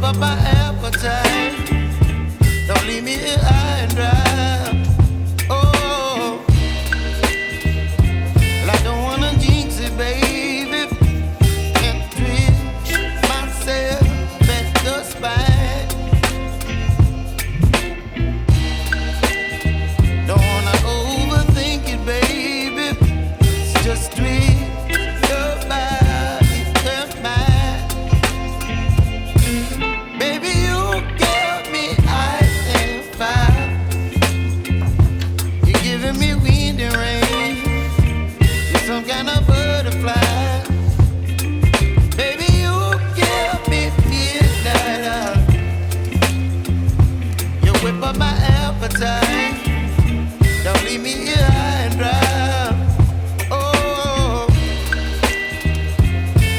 up my appetite. Don't leave me here high and dry. Oh, well, I don't wanna jinx it, baby, and twist myself at the spine. Don't wanna overthink it, baby. It's just twist your body and mine. Baby, you give me ice and fire. You're giving me wind and rain. You're some kind of butterfly. Baby, you give me midnight. You whip up my appetite. Don't leave me here high and dry. Oh,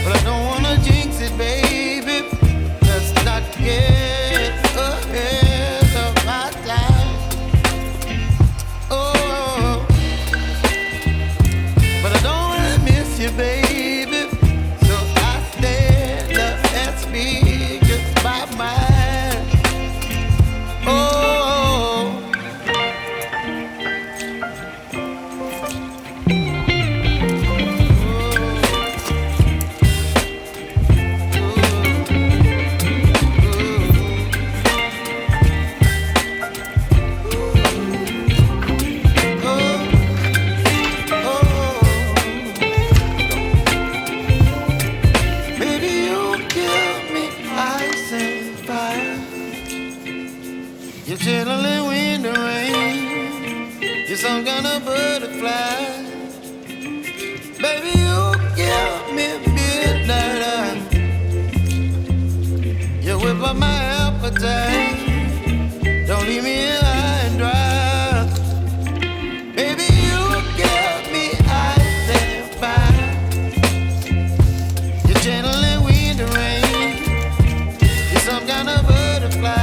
but I don't wanna jinx it, baby. Let's not get ahead of my time. Oh, but I don't wanna miss you, baby. So I stand up and speak just my mind. Oh. Baby, you give me ice and fire. You're chilling wind and rain. You're some kind of butterfly. Baby, you give me midnight. You whip up my appetite. Don't leave me here high and dry. Baby, you give me ice and fire. You're channeling wind and rain. You're some kind of butterfly.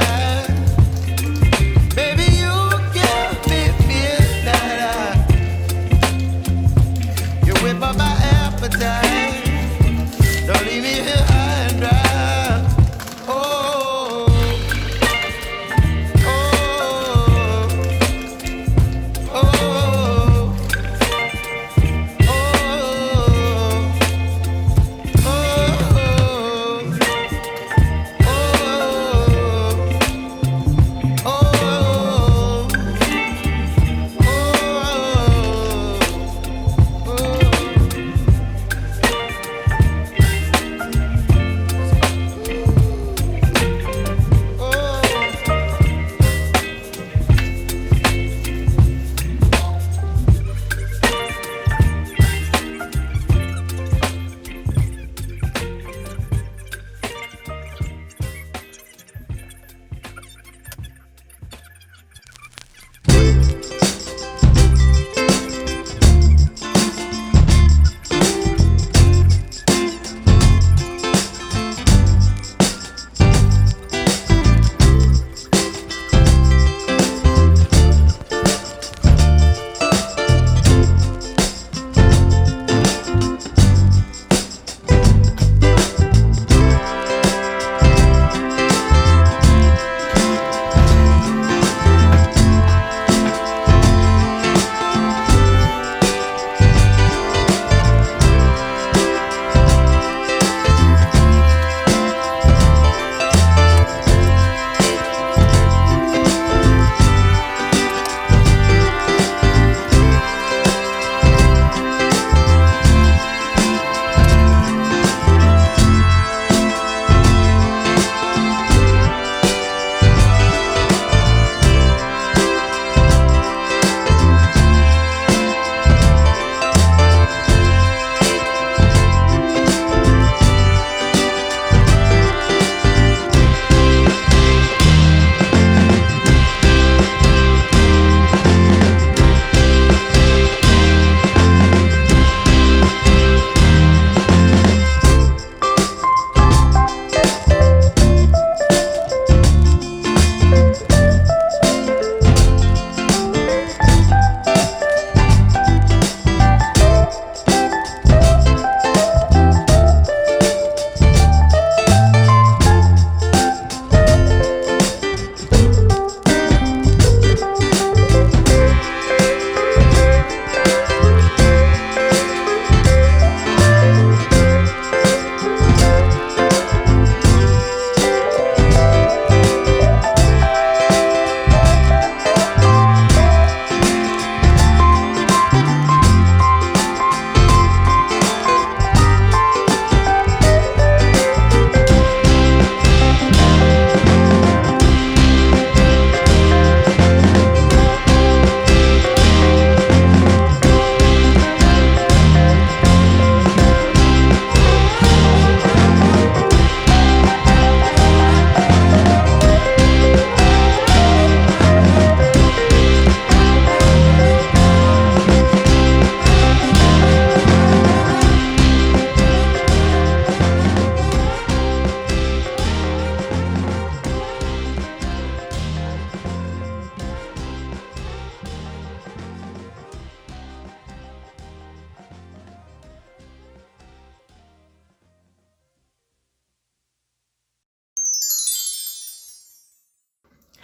Baby, you give me midnight. You whip up my appetite. Don't leave me here high and dry. Oh, oh,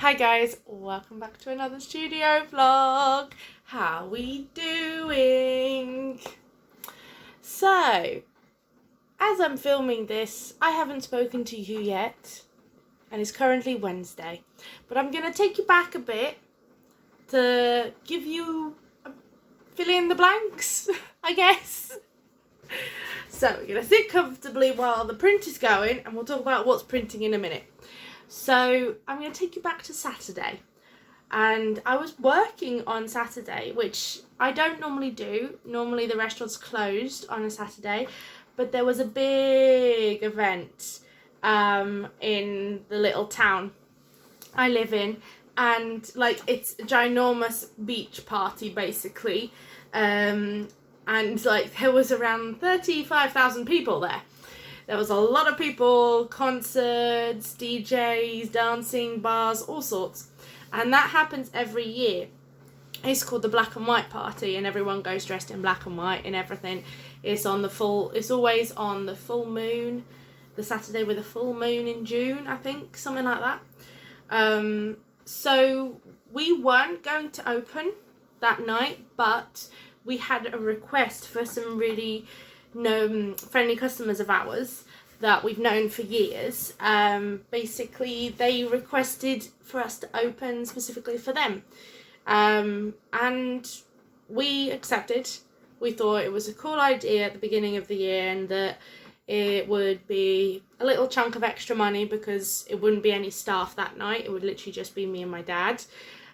Hi guys, welcome back to another studio vlog. How we doing? So, as I'm filming this, I haven't spoken to you yet, and it's currently Wednesday. But I'm going to take you back a bit to give you fill in the blanks, I guess. So, we're going to sit comfortably while the print is going, and we'll talk about what's printing in a minute. So I'm going to take you back to Saturday, and I was working on Saturday, which I don't normally do. Normally the restaurant's closed on a Saturday, but there was a big event in the little town I live in, and like it's a ginormous beach party basically, and like there was around 35,000 people there. There was a lot of people, concerts, DJs, dancing, bars, all sorts. And that happens every year. It's called the Black and White Party, and everyone goes dressed in black and white and everything. It's always on the full moon, the Saturday with a full moon in June, I think, something like that. So we weren't going to open that night, but we had a request for some really friendly customers of ours that we've known for years. Basically they requested for us to open specifically for them, and we accepted. We thought it was a cool idea at the beginning of the year, and that it would be a little chunk of extra money because it wouldn't be any staff that night. It would literally just be me and my dad,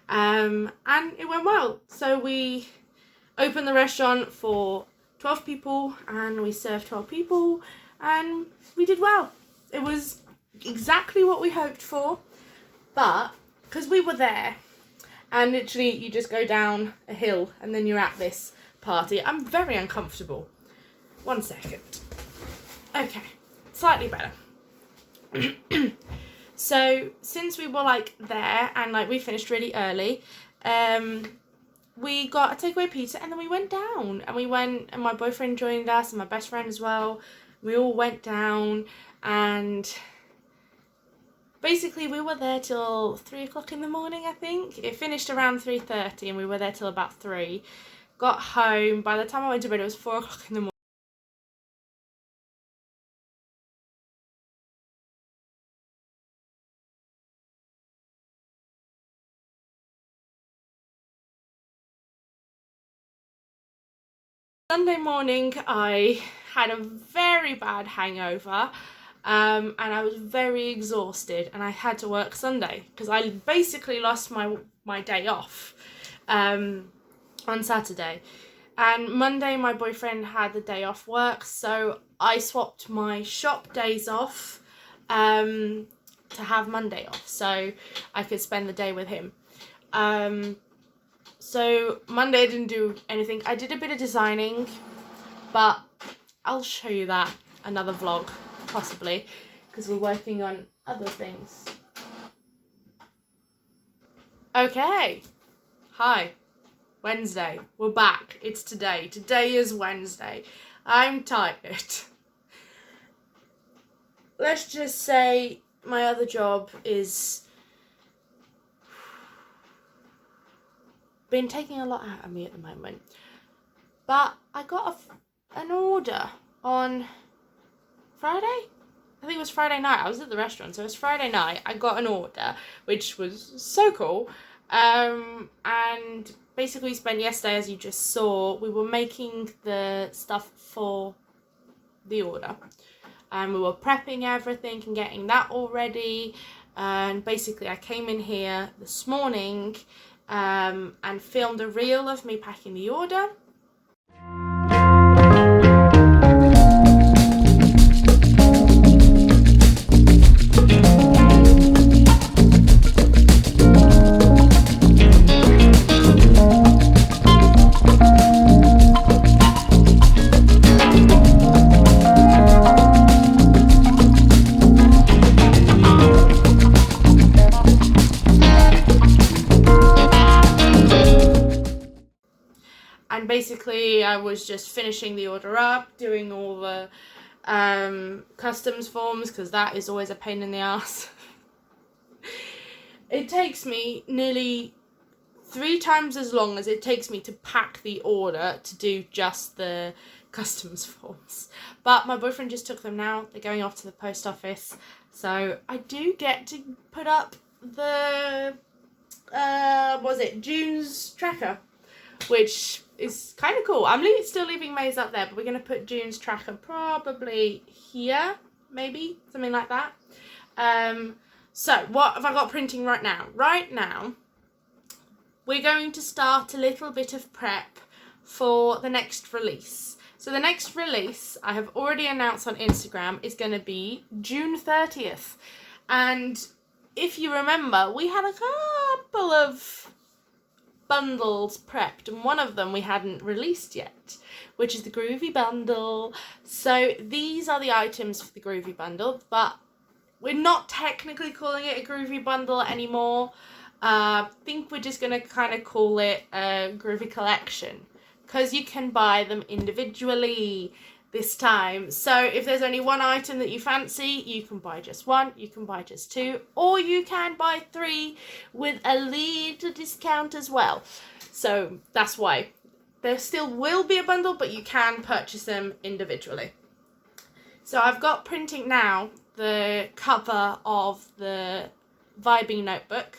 and it went well. So we opened the restaurant for 12 people, and we served 12 people, and we did well. It was exactly what we hoped for, but because we were there, and literally you just go down a hill and then you're at this party. I'm very uncomfortable. 1 second. Okay, slightly better. So since we were like there and like we finished really early, we got a takeaway pizza, and then we went down, and my boyfriend joined us and my best friend as well. We all went down, and basically we were there till 3 o'clock in the morning, I think. It finished around 3:30 and we were there till about 3. Got home. By the time I went to bed, it was 4 o'clock in the morning. Sunday morning, I had a very bad hangover, and I was very exhausted, and I had to work Sunday because I basically lost my day off on Saturday. And Monday, my boyfriend had the day off work, so I swapped my shop days off to have Monday off, so I could spend the day with him. So Monday I didn't do anything. I did a bit of designing, but I'll show you that another vlog, possibly, because we're working on other things. Okay. Hi. Wednesday. We're back. It's today. Today is Wednesday. I'm tired. Let's just say my other job is been taking a lot out of me at the moment, but I got an order on Friday. I think it was Friday night. I was at the restaurant, so it was Friday night. I got an order, which was so cool, and basically we spent yesterday, as you just saw, we were making the stuff for the order, and we were prepping everything and getting that all ready. And basically I came in here this morning and filmed a reel of me packing the order. And basically I was just finishing the order up, doing all the customs forms, because that is always a pain in the ass. it takes me nearly 3 times as long as it takes me to pack the order to do just the customs forms. But my boyfriend just took them now. They're going off to the post office. So I do get to put up the, June's tracker, which is kind of cool. I'm still leaving May's up there, but we're going to put June's tracker probably here, maybe, something like that. So what have I got printing right now? Right now, we're going to start a little bit of prep for the next release. So the next release, I have already announced on Instagram, is going to be June 30th. And if you remember, we had a couple of bundles prepped, and one of them we hadn't released yet, which is the Groovy Bundle. So these are the items for the Groovy Bundle, but we're not technically calling it a Groovy Bundle anymore. I think we're just going to kind of call it a Groovy Collection, because you can buy them individually this time. So if there's only one item that you fancy, you can buy just one, you can buy just two, or you can buy 3 with a little discount as well. So that's why there still will be a bundle, but you can purchase them individually. So I've got printing now the cover of the Vibing Notebook.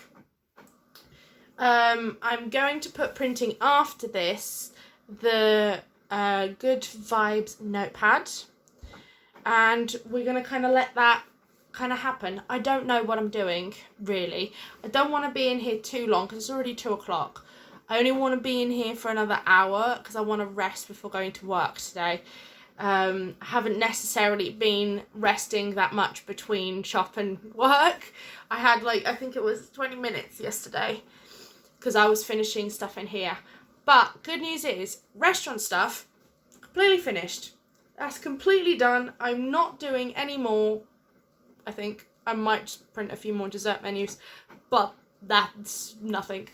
I'm going to put printing after this the Good Vibes notepad, and we're going to kind of let that kind of happen. I don't know what I'm doing, really. I don't want to be in here too long because it's already 2 o'clock. I only want to be in here for another hour because I want to rest before going to work today. I haven't necessarily been resting that much between shop and work. I had I think it was 20 minutes yesterday because I was finishing stuff in here. But good news is, restaurant stuff, completely finished. That's completely done. I'm not doing any more. I think I might just print a few more dessert menus, but that's nothing.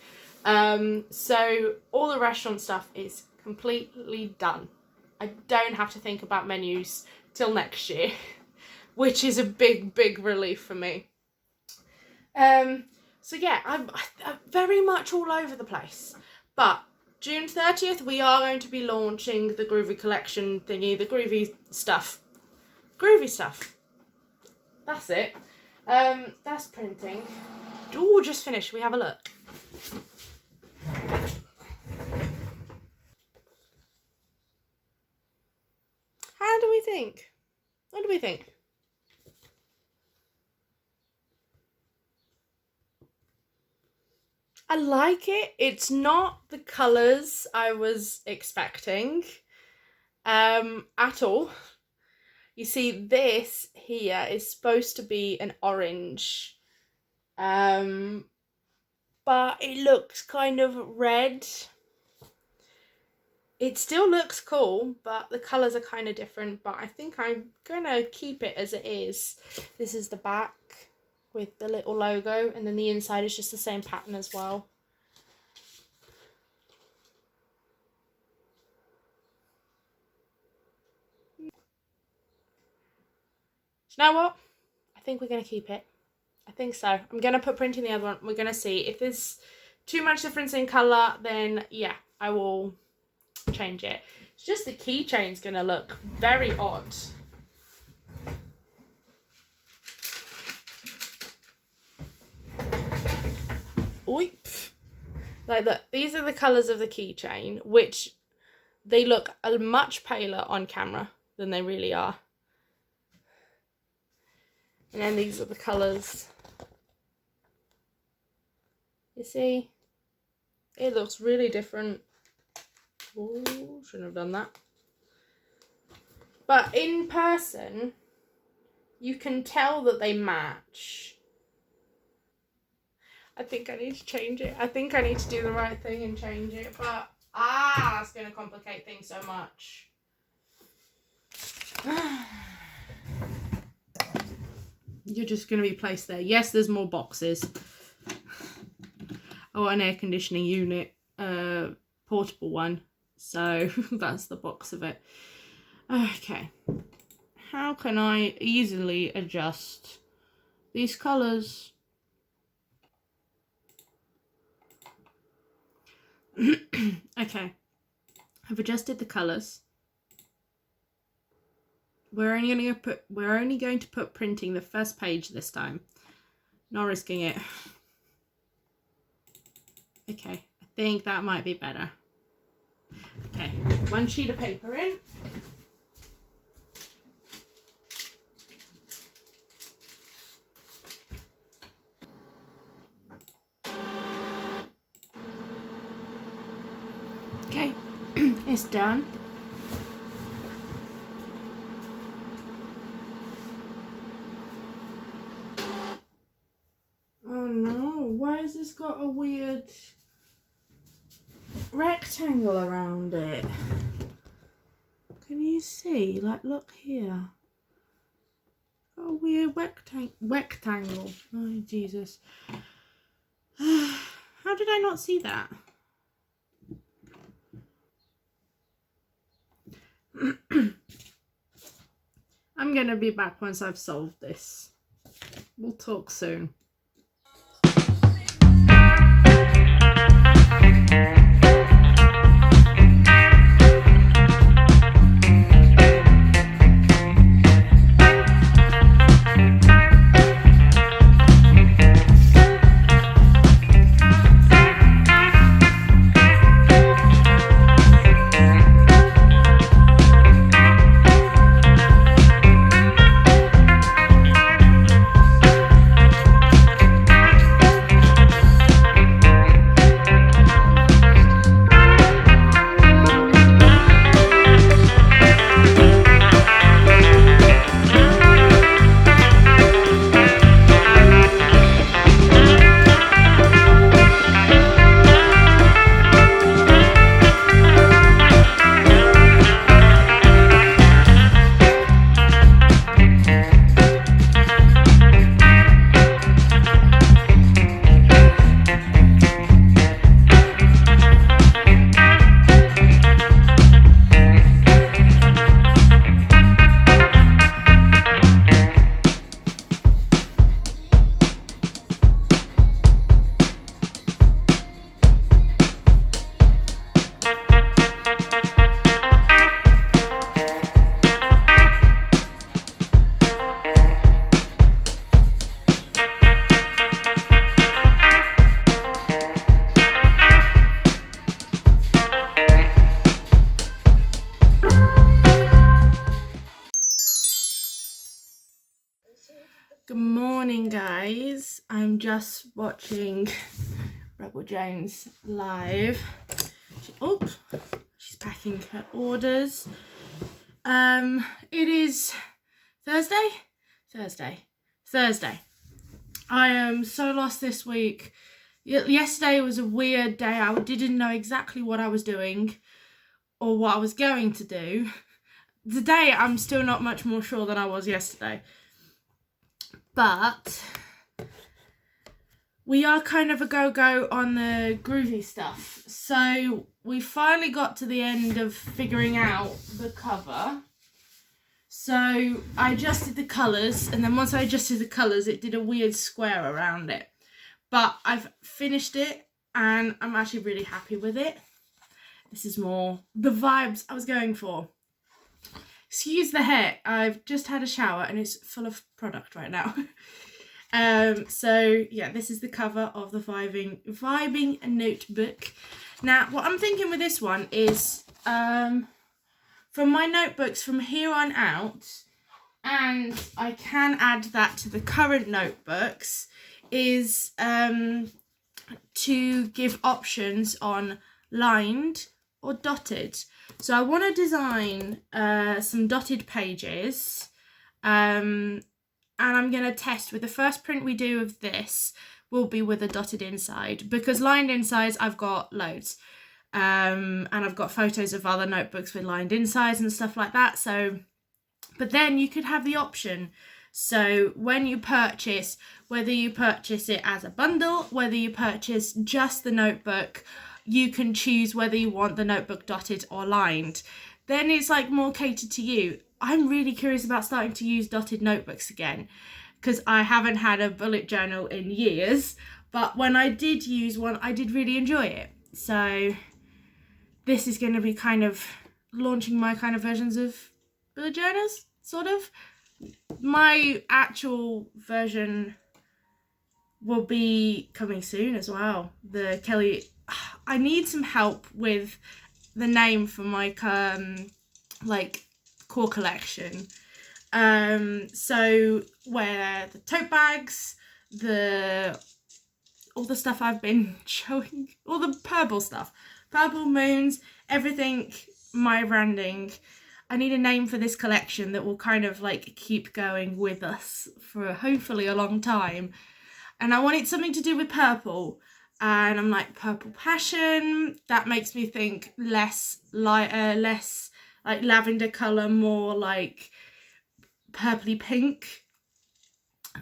So all the restaurant stuff is completely done. I don't have to think about menus till next year, which is a big, big relief for me. So yeah, I'm very much all over the place. But June 30th, we are going to be launching the Groovy Collection thingy, the Groovy stuff. Groovy stuff. That's it. That's printing. Ooh, just finished. We have a look. How do we think? What do we think? I like it. It's not the colours I was expecting at all. You see, this here is supposed to be an orange, but it looks kind of red. It still looks cool, but the colours are kind of different, but I think I'm going to keep it as it is. This is the back with the little logo, and then the inside is just the same pattern as well. You know what? I think we're going to keep it. I think so. I'm going to put printing the other one. We're going to see. If there's too much difference in colour, then yeah, I will change it. It's just the keychain's going to look very odd. Oip. Like, look, these are the colours of the keychain, which they look much paler on camera than they really are. And then these are the colours. You see? It looks really different. Oh, shouldn't have done that. But in person, you can tell that they match. I think I need to change it. I think I need to do the right thing and change it. But, that's going to complicate things so much. You're just going to be placed there. Yes, there's more boxes. I want an air conditioning unit, portable one. So that's the box of it. Okay. How can I easily adjust these colours? Okay, I've adjusted the colours. We're only going to put printing the first page this time. Not risking it. Okay, I think that might be better. Okay, one sheet of paper in. Okay, it's done. Oh no, why has this got a weird rectangle around it? Can you see? Like, look here. Got a weird rectangle. Oh, Jesus. How did I not see that? I'm gonna be back once I've solved this. We'll talk soon. Good morning, guys. I'm just watching Rebel Jones live. She's packing her orders. It is Thursday. I am so lost this week. Yesterday was a weird day. I didn't know exactly what I was doing or what I was going to do. Today, I'm still not much more sure than I was yesterday. But we are kind of a go-go on the groovy stuff. So we finally got to the end of figuring out the cover. So I adjusted the colours, and then once I adjusted the colours, it did a weird square around it. But I've finished it, and I'm actually really happy with it. This is more the vibes I was going for. Excuse the hair, I've just had a shower and it's full of product right now. So yeah, this is the cover of the Vibing Notebook. Now, what I'm thinking with this one is, from my notebooks from here on out, and I can add that to the current notebooks, is to give options on lined or dotted. So I want to design some dotted pages, and I'm going to test with the first print we do of this will be with a dotted inside, because lined insides I've got loads, and I've got photos of other notebooks with lined insides and stuff like that. So, but then you could have the option. So when you purchase, whether you purchase it as a bundle, whether you purchase just the notebook, you can choose whether you want the notebook dotted or lined. Then it's like more catered to you. I'm really curious about starting to use dotted notebooks again, because I haven't had a bullet journal in years, but when I did use one, I did really enjoy it. So this is going to be kind of launching my kind of versions of bullet journals, sort of. My actual version will be coming soon as well. The Kelly, I need some help with the name for my like core collection. So where the tote bags, all the stuff I've been showing, all the purple stuff, purple moons, everything, my branding. I need a name for this collection that will kind of like keep going with us for hopefully a long time. And I wanted something to do with purple. And I'm like, purple passion. That makes me think less like lavender colour, more like purpley pink.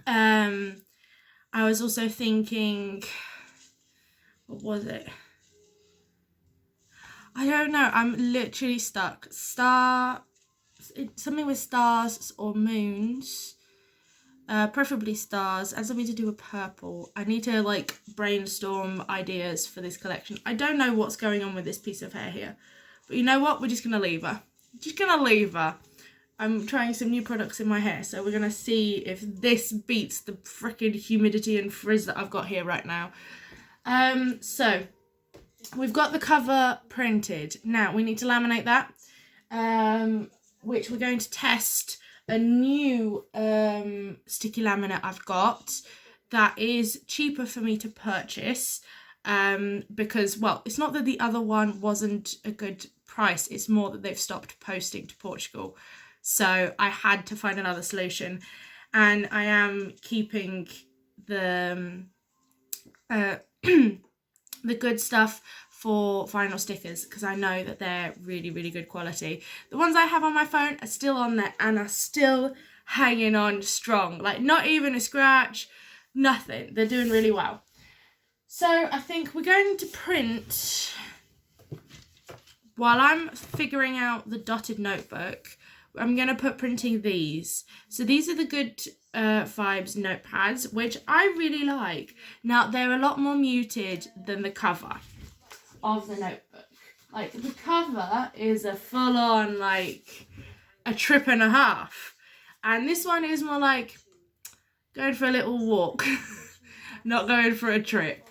I was also thinking, what was it? I don't know. I'm literally stuck. Something with stars or moons. Preferably stars, and something to do with purple. I need to like brainstorm ideas for this collection. I don't know what's going on with this piece of hair here, but you know what? We're just gonna leave her. Just gonna leave her. I'm trying some new products in my hair, so we're gonna see if this beats the freaking humidity and frizz that I've got here right now. So we've got the cover printed. Now we need to laminate that, which we're going to test a new sticky laminate I've got that is cheaper for me to purchase, because, well, it's not that the other one wasn't a good price, it's more that they've stopped posting to Portugal, so I had to find another solution. And I am keeping the the good stuff for vinyl stickers, because I know that they're really, really good quality. The ones I have on my phone are still on there and are still hanging on strong. Like, not even a scratch, nothing. They're doing really well. So I think we're going to print, while I'm figuring out the dotted notebook, I'm going to put printing these. So these are the Good Vibes notepads, which I really like. Now, they're a lot more muted than the cover of the notebook. Like, the cover is a full-on, like, a trip and a half. And this one is more like going for a little walk, not going for a trip.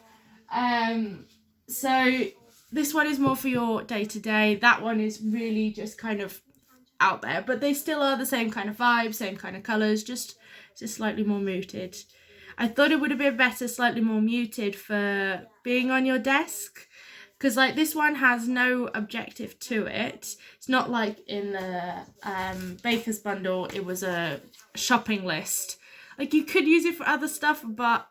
So this one is more for your day-to-day. That one is really just kind of out there, but they still are the same kind of vibe, same kind of colours, just slightly more muted. I thought it would have been better slightly more muted for being on your desk, because like this one has no objective to it. It's not like in the Baker's bundle it was a shopping list. Like, you could use it for other stuff, but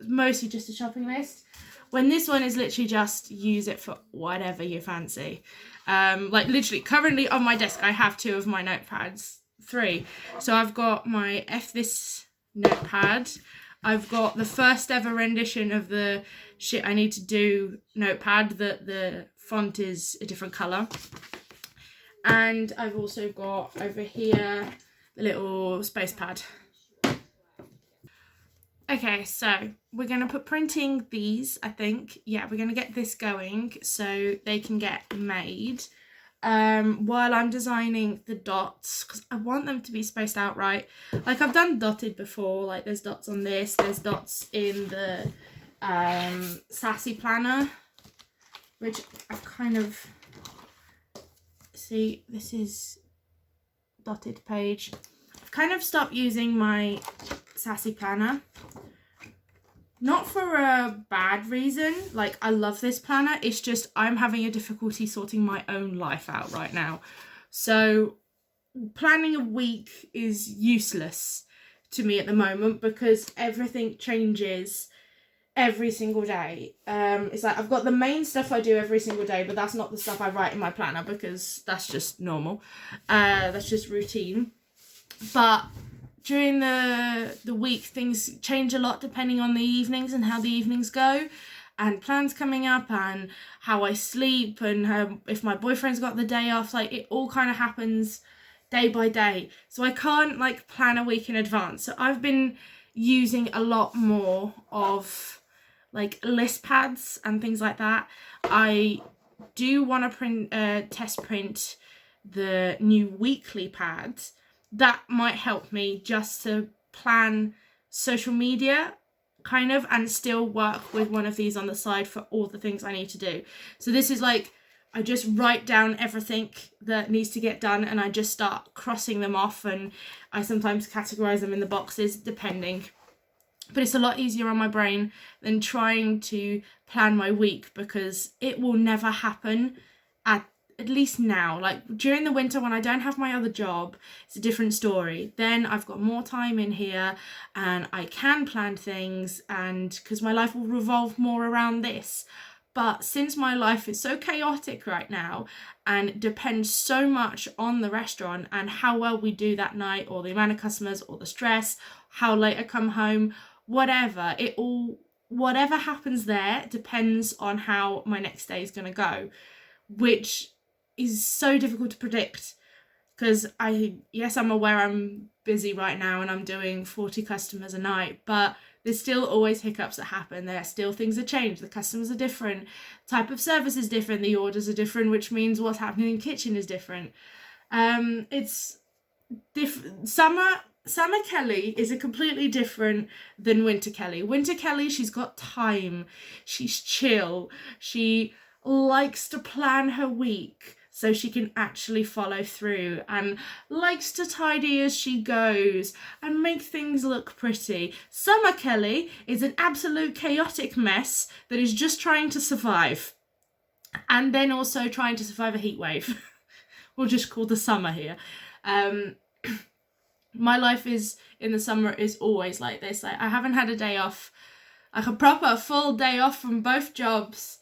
mostly just a shopping list. When this one is literally just use it for whatever you fancy. Like, literally, currently on my desk I have 2 of my notepads, 3. So I've got my F This notepad. I've got the first ever rendition of the Shit I Need to Do notepad, that the font is a different colour. And I've also got over here the little space pad. Okay, so we're going to put printing these, I think. Yeah, we're going to get this going so they can get made while I'm designing the dots, because I want them to be spaced out right. Like, I've done dotted before, like there's dots on this, there's dots in the Sassy planner, which I've kind of, see, this is dotted page. I've kind of stopped using my Sassy planner. Not for a bad reason, like I love this planner, it's just I'm having a difficulty sorting my own life out right now. So planning a week is useless to me at the moment, because everything changes every single day. It's like I've got the main stuff I do every single day, but that's not the stuff I write in my planner, because that's just normal. That's just routine. But during the week, things change a lot depending on the evenings and how the evenings go, and plans coming up, and how I sleep, and if my boyfriend's got the day off. Like, it all kind of happens day by day, so I can't like plan a week in advance. So I've been using a lot more of like list pads and things like that. I do want to test print the new weekly pads, that might help me just to plan social media kind of, and still work with one of these on the side for all the things I need to do. So this is like, I just write down everything that needs to get done and I just start crossing them off, and I sometimes categorize them in the boxes depending. But it's a lot easier on my brain than trying to plan my week, because it will never happen at least now. Like during the winter when I don't have my other job, it's a different story. Then I've got more time in here and I can plan things, and because my life will revolve more around this. But since my life is so chaotic right now and depends so much on the restaurant and how well we do that night, or the amount of customers, or the stress, how late I come home, whatever, whatever happens there depends on how my next day is going to go, which is so difficult to predict, because I'm aware I'm busy right now and I'm doing 40 customers a night, but there's still always hiccups that happen. There are still things that change. The customers are different, type of service is different, the orders are different, which means what's happening in the kitchen is different. It's Summer Kelly is a completely different than Winter Kelly. Winter Kelly, she's got time, she's chill, she likes to plan her week so she can actually follow through, and likes to tidy as she goes and make things look pretty. Summer Kelly is an absolute chaotic mess that is just trying to survive, and then also trying to survive a heat wave. We'll just call the summer here. My life is in the summer is always like this. Like, I haven't had a day off, like a proper full day off from both jobs.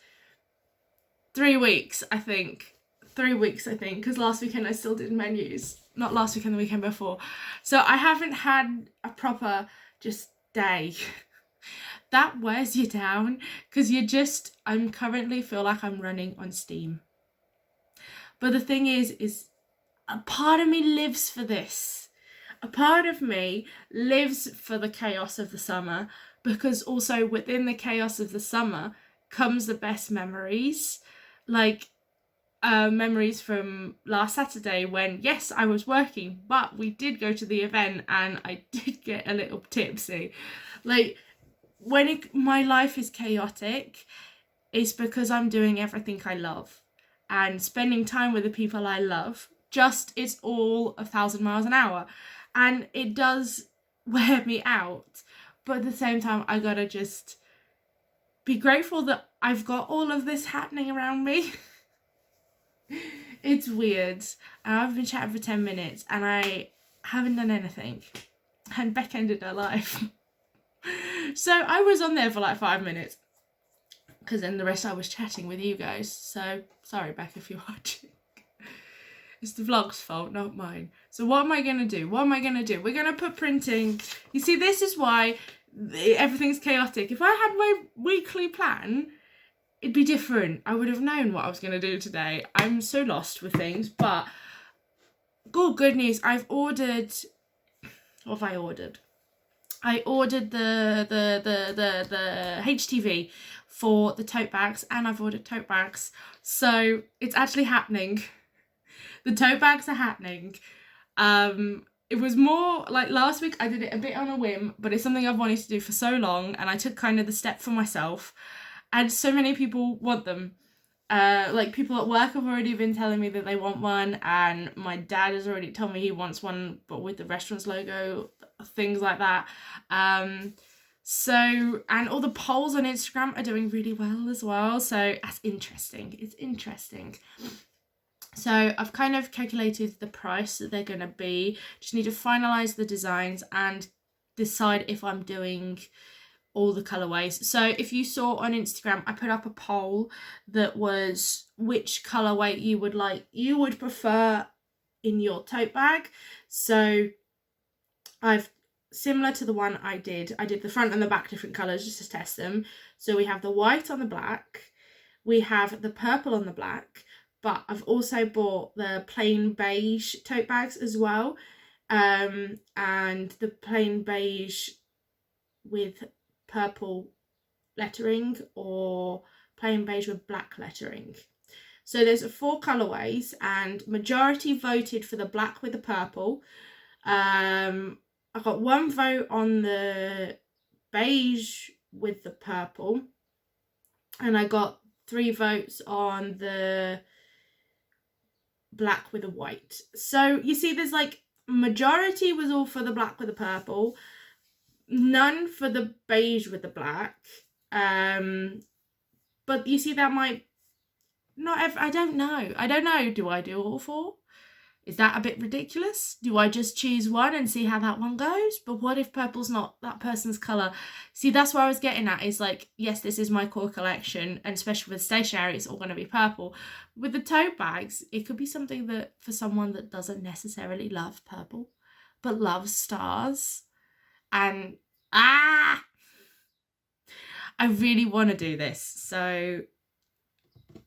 3 weeks, I think. 3 weeks, I think, because last weekend I still did menus. Not last weekend, the weekend before. So I haven't had a proper just day. That wears you down, because I'm currently feel like I'm running on steam. But the thing is a part of me lives for this. A part of me lives for the chaos of the summer, because also within the chaos of the summer comes the best memories. Like memories from last Saturday when, yes, I was working, but we did go to the event and I did get a little tipsy. Like, when my life is chaotic, it's because I'm doing everything I love and spending time with the people I love. Just, it's all 1,000 miles an hour, and it does wear me out. But at the same time, I gotta just be grateful that I've got all of this happening around me. It's weird. I've been chatting for 10 minutes and I haven't done anything. And Beck ended her life. So I was on there for like 5 minutes, because then the rest I was chatting with you guys. So sorry, Beck, if you're watching. It's the vlog's fault, not mine. So what am I going to do? We're going to put printing. You see, this is why everything's chaotic. If I had my weekly plan, it'd be different. I would have known what I was going to do today. I'm so lost with things, but good news. I've ordered, what have I ordered? I ordered the HTV for the tote bags, and I've ordered tote bags. So it's actually happening. The tote bags are happening. It was more like last week I did it a bit on a whim, but it's something I've wanted to do for so long, and I took kind of the step for myself. And so many people want them. Like, people at work have already been telling me that they want one, and my dad has already told me he wants one, but with the restaurant's logo, things like that. So, and all the polls on Instagram are doing really well as well. So that's interesting. It's interesting. So I've kind of calculated the price that they're going to be. Just need to finalise the designs and decide if I'm doing all the colorways. So if you saw on Instagram, I put up a poll that was which colorway you would prefer in your tote bag. So I've, similar to the one I did the front and the back different colors just to test them. So we have the white on the black, we have the purple on the black, but I've also bought the plain beige tote bags as well, and the plain beige with purple lettering or plain beige with black lettering. So there's 4 colourways, and majority voted for the black with the purple. I got 1 vote on the beige with the purple, and I got 3 votes on the black with the white. So you see, there's like majority was all for the black with the purple, none for the beige with the black. But you see, that might not I don't know. Do I do all 4? Is that a bit ridiculous? Do I just choose one and see how that one goes? But what if purple's not that person's colour? See, that's what I was getting at, is like, yes, this is my core collection, and especially with stationery, it's all going to be purple. With the tote bags, it could be something that for someone that doesn't necessarily love purple, but loves stars. And, I really want to do this. So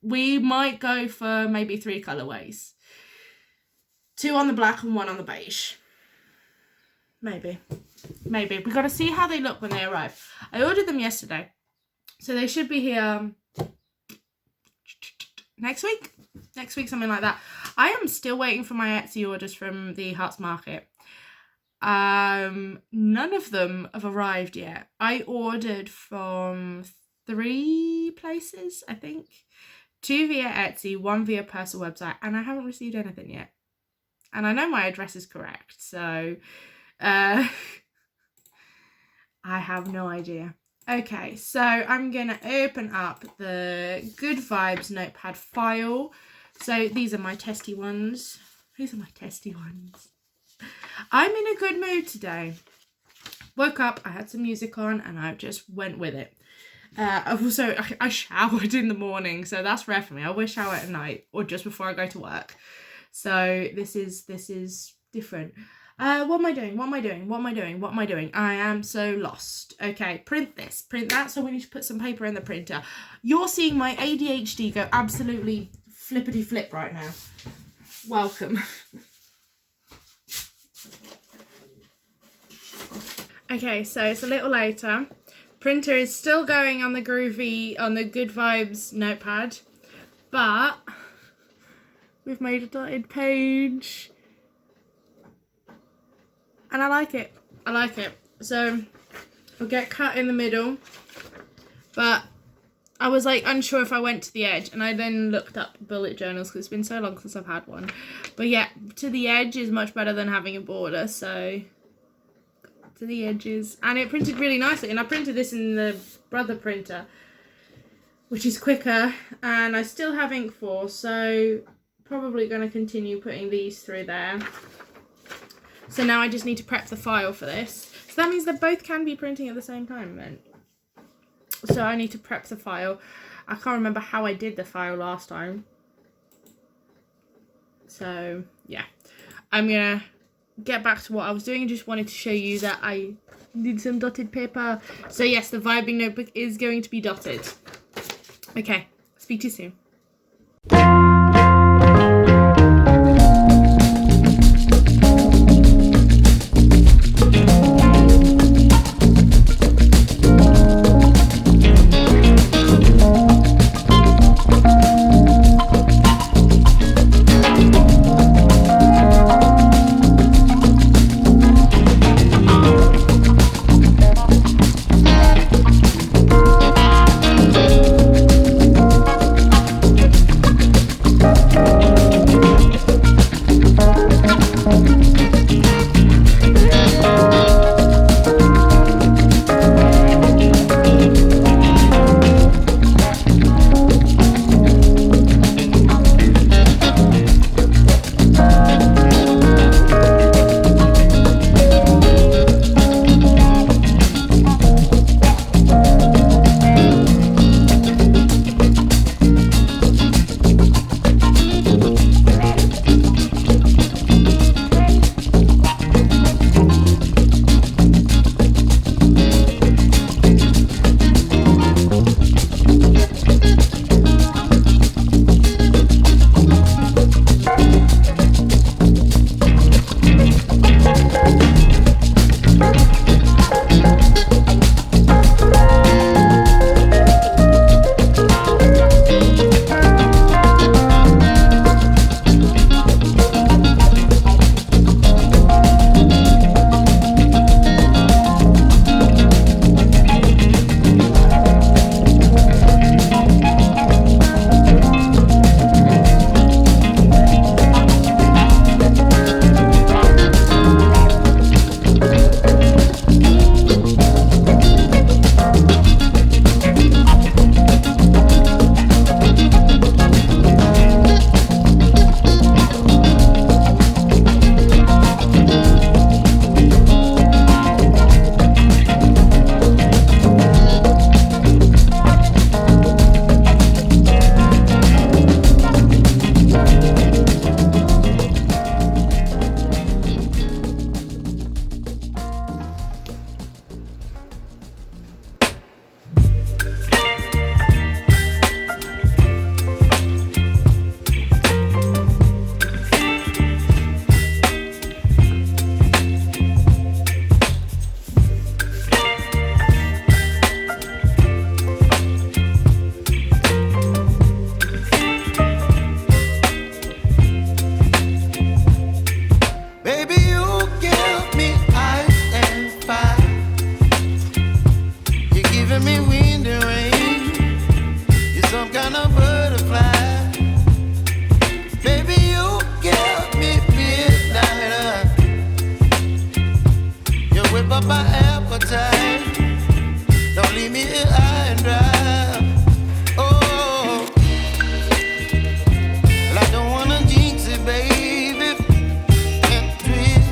we might go for maybe 3 colourways. 2 on the black and 1 on the beige. Maybe. We've got to see how they look when they arrive. I ordered them yesterday, so they should be here next week, something like that. I am still waiting for my Etsy orders from the Hearts Market. None of them have arrived yet. I ordered from 3 places, I think. 2 via Etsy, 1 via personal website, and I haven't received anything yet. And I know my address is correct, so I have no idea. Okay, so I'm going to open up the Good Vibes notepad file. So these are my testy ones. I'm in a good mood today. Woke up, I had some music on, and I just went with it. I showered in the morning, so that's rare for me. I always shower at night or just before I go to work. So this is different. What am I doing? I am so lost. Okay, print this, print that. So we need to put some paper in the printer. You're seeing my ADHD go absolutely flippity flip right now. Welcome. Okay, so it's a little later. Printer is still going on the Good Vibes notepad, but we've made a dotted page. And I like it. So I'll get cut in the middle. But I was like unsure if I went to the edge. And I then looked up bullet journals because it's been so long since I've had one. But yeah, to the edge is much better than having a border. So to the edges. And it printed really nicely. And I printed this in the Brother printer, which is quicker. And I still have ink for, so probably going to continue putting these through there. So now I just need to prep the file for this. So that means they both can be printing at the same time then. So I need to prep the file. I can't remember how I did the file last time. So yeah, I'm going to get back to what I was doing. I just wanted to show you that I did some dotted paper. So yes, the vibing notebook is going to be dotted. Okay, speak to you soon. up my appetite. Don't leave me here high and dry. Oh, well, I don't wanna jinx it, baby, and twist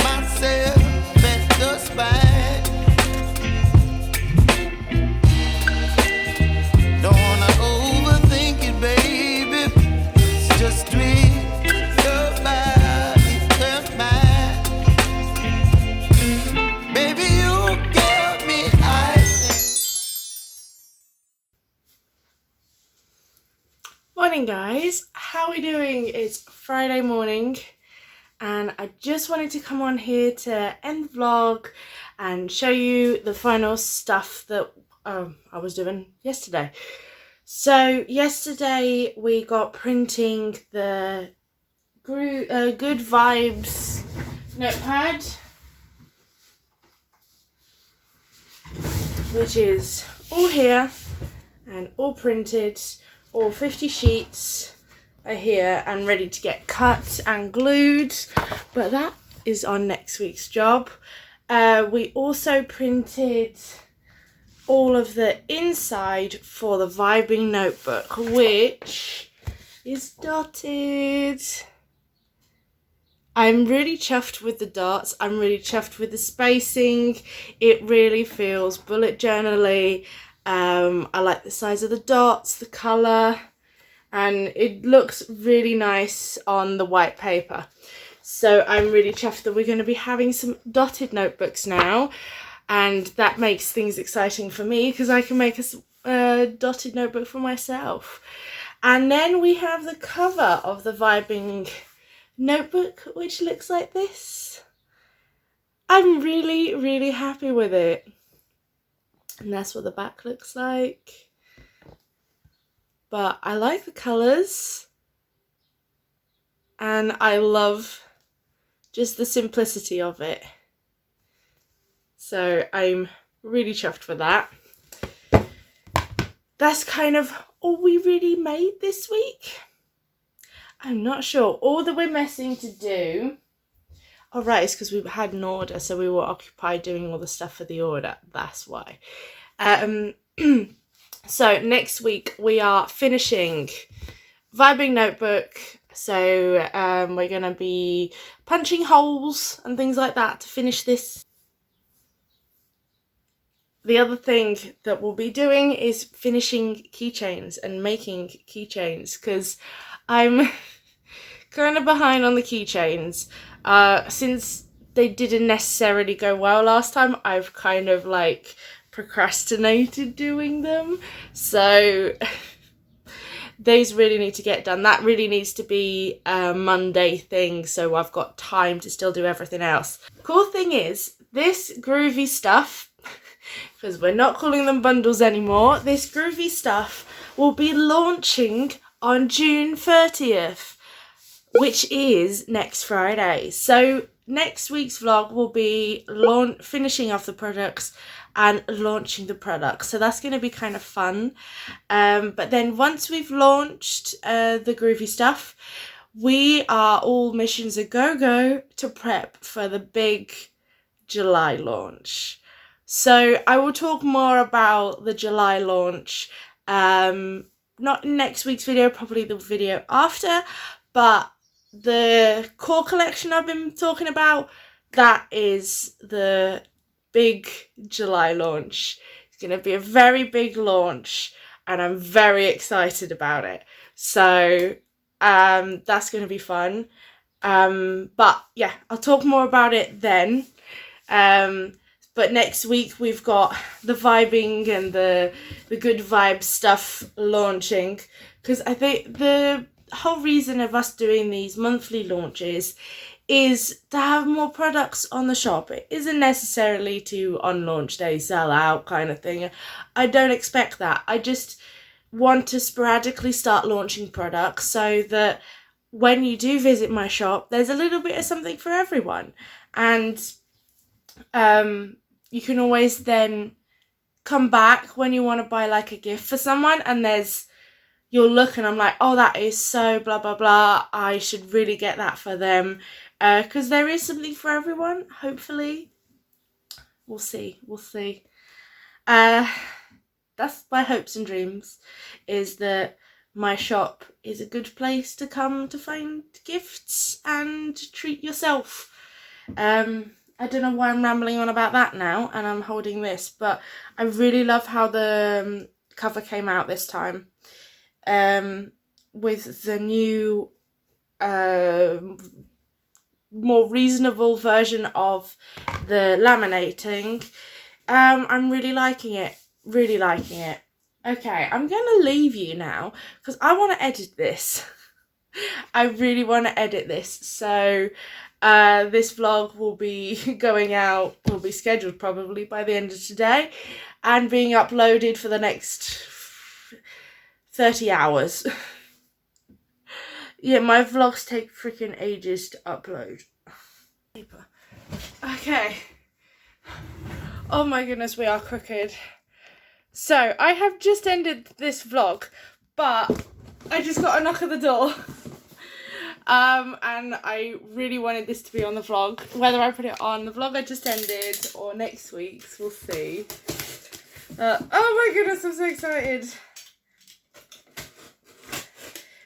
myself at the spine. Don't wanna overthink it, baby. It's just twist your body and mine. Baby, you give me ice. Morning guys, how are we doing? It's Friday morning and I just wanted to come on here to end the vlog and show you the final stuff that I was doing yesterday. So yesterday we got printing the Good Vibes notepad, which is all here and all printed. All 50 sheets are here and ready to get cut and glued, but that is on next week's job. We also printed all of the inside for the Vibing notebook, which is dotted. I'm really chuffed with the dots. I'm really chuffed with the spacing. It really feels bullet journal-y. I like the size of the dots, the colour, and it looks really nice on the white paper. So I'm really chuffed that we're going to be having some dotted notebooks now, and that makes things exciting for me because I can make a dotted notebook for myself. And then we have the cover of the Vibing notebook, which looks like this. I'm really, really happy with it. And that's what the back looks like. But I like the colours. And I love just the simplicity of it. So I'm really chuffed for that. That's kind of all we really made this week. I'm not sure. All that we're missing to do... Oh right, it's because we had an order, so we were occupied doing all the stuff for the order. That's why. So next week we are finishing Vibing notebook. So we're going to be punching holes and things like that to finish this. The other thing that we'll be doing is finishing keychains and making keychains, because I'm kind of behind on the keychains. Since they didn't necessarily go well last time, I've kind of like procrastinated doing them. So these really need to get done. That really needs to be a Monday thing, so I've got time to still do everything else. Cool thing is, this groovy stuff, because we're not calling them bundles anymore, this groovy stuff will be launching on June 30th. Which is next Friday. So next week's vlog will be finishing off the products and launching the products. So that's going to be kind of fun. But then once we've launched the groovy stuff, we are all missions a go-go to prep for the big July launch. So I will talk more about the July launch. Not in next week's video, probably the video after. But the core collection I've been talking about, that is the big July launch. It's going to be a very big launch and I'm very excited about it. So that's going to be fun. But yeah, I'll talk more about it then. But next week we've got the Vibing and the Good Vibe stuff launching, because I think the whole reason of us doing these monthly launches is to have more products on the shop. It isn't necessarily to on launch day sell out kind of thing. I don't expect that. I just want to sporadically start launching products so that when you do visit my shop, there's a little bit of something for everyone. And you can always then come back when you want to buy like a gift for someone, and you'll look and I'm like, oh, that is so blah, blah, blah. I should really get that for them. Because there is something for everyone, hopefully. we'll see. That's my hopes and dreams, is that my shop is a good place to come to find gifts and treat yourself. I don't know why I'm rambling on about that now and I'm holding this, but I really love how the cover came out this time, with the new more reasonable version of the laminating. I'm really liking it. Okay, I'm gonna leave you now because I want to edit this. I really want to edit this, so this vlog will be going out, will be scheduled probably by the end of today and being uploaded for the next 30 hours. Yeah, my vlogs take freaking ages to upload. Okay. Oh my goodness, we are crooked. So, I have just ended this vlog, but I just got a knock at the door. And I really wanted this to be on the vlog. Whether I put it on the vlog I just ended or next week's, we'll see. Oh my goodness, I'm so excited.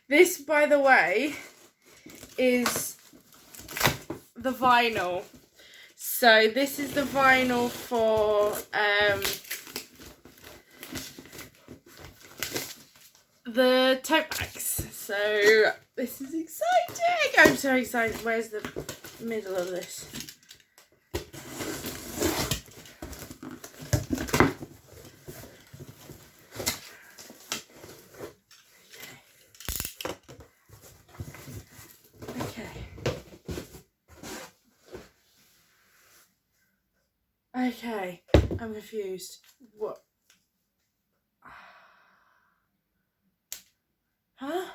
This, by the way, is the vinyl. So this is the vinyl for the tote bags. So this is exciting. I'm so excited. Where's the middle of this? Okay, I'm confused. What? Huh?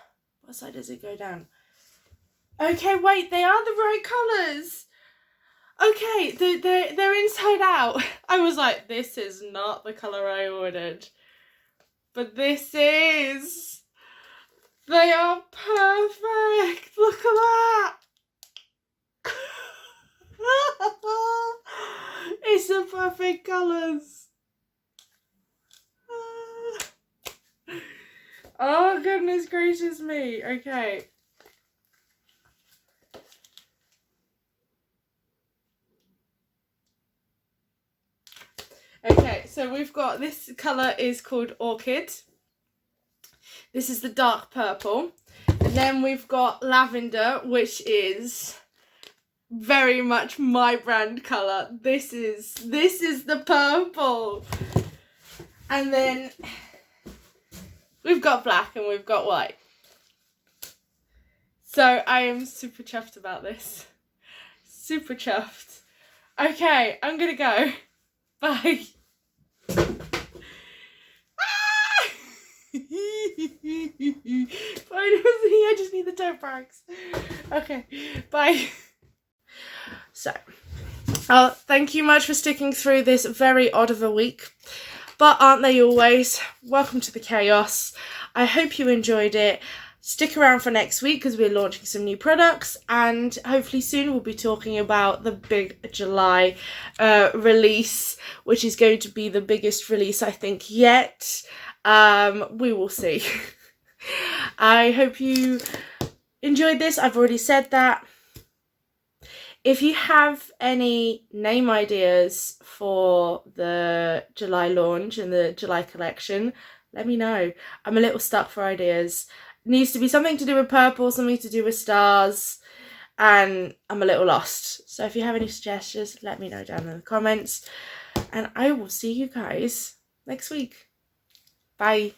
What side does it go down? Okay, wait, they are the right colours. Okay, they're inside out. I was like, this is not the colour I ordered. But this is. They are perfect. Look at that. It's the perfect colours. Oh goodness gracious me. Okay. Okay, so we've got, this colour is called Orchid. This is the dark purple. And then we've got Lavender, which is very much my brand colour. This is the purple. And then we've got black and we've got white. So I am super chuffed about this. Super chuffed. Okay, I'm gonna go. Bye. I just need the tote bags. Okay, bye. So, thank you much for sticking through this very odd of a week. But aren't they always? Welcome to the chaos. I hope you enjoyed it. Stick around for next week because we're launching some new products, and hopefully soon we'll be talking about the big July release, which is going to be the biggest release I think yet. We will see. I hope you enjoyed this. I've already said that. If you have any name ideas for the July launch and the July collection, let me know. I'm a little stuck for ideas. It needs to be something to do with purple, something to do with stars, and I'm a little lost. So if you have any suggestions, let me know down in the comments. And I will see you guys next week. Bye.